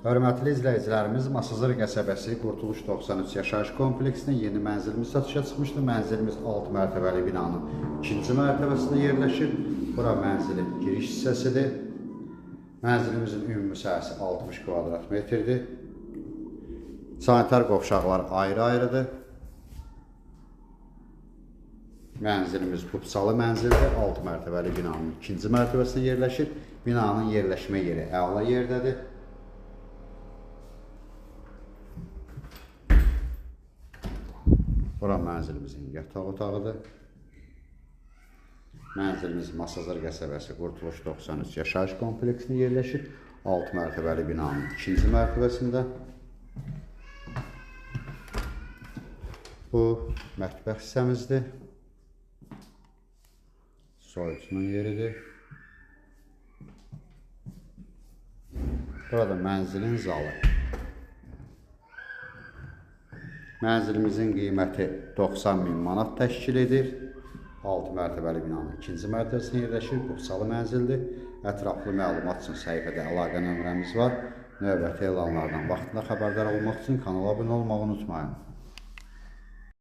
Hörmətli izləyicilərimiz, Masazır qəsəbəsi Qurtuluş 93 yaşayış kompleksində yeni mənzilimiz satışa çıxmışdı. Mənzilimiz 6 mərtəbəli binanın 2-ci mərtəbəsində yerləşir. Bura mənzilin giriş hissəsidir. Mənzilimizin ümumi sahəsi 60 kvadrat metrdir. Sanitar qovşaqlar ayrı-ayrıdır. Mənzilimiz qupsalı mənzildir. 6 mərtəbəli binanın 2-ci mərtəbəsində yerləşir. Binanın yerləşmə yeri əla yerdədir. Bura mənzilimizin yataq otağıdır. Mənzilimiz Masazır qəsəbəsi Qurtuluş 93 yaşayış kompleksində yerləşir. 6 mərtəbəli binanın 2-ci mərtəbəsində. Bu mətbəx hissəmizdir. Soyucunun yeridir. Burada mənzilin zalı. Mənzilimizin qiyməti 90.000 manat təşkil edir. 6 mərtəbəli binanın 2-ci mərtəbəsində yerləşir. Qupsalı mənzildir. Ətraflı məlumat üçün səhifədə əlaqə nömrəmiz var. Növbəti elanlardan vaxtında xəbərdar olmaq üçün kanala abunə olmağı unutmayın.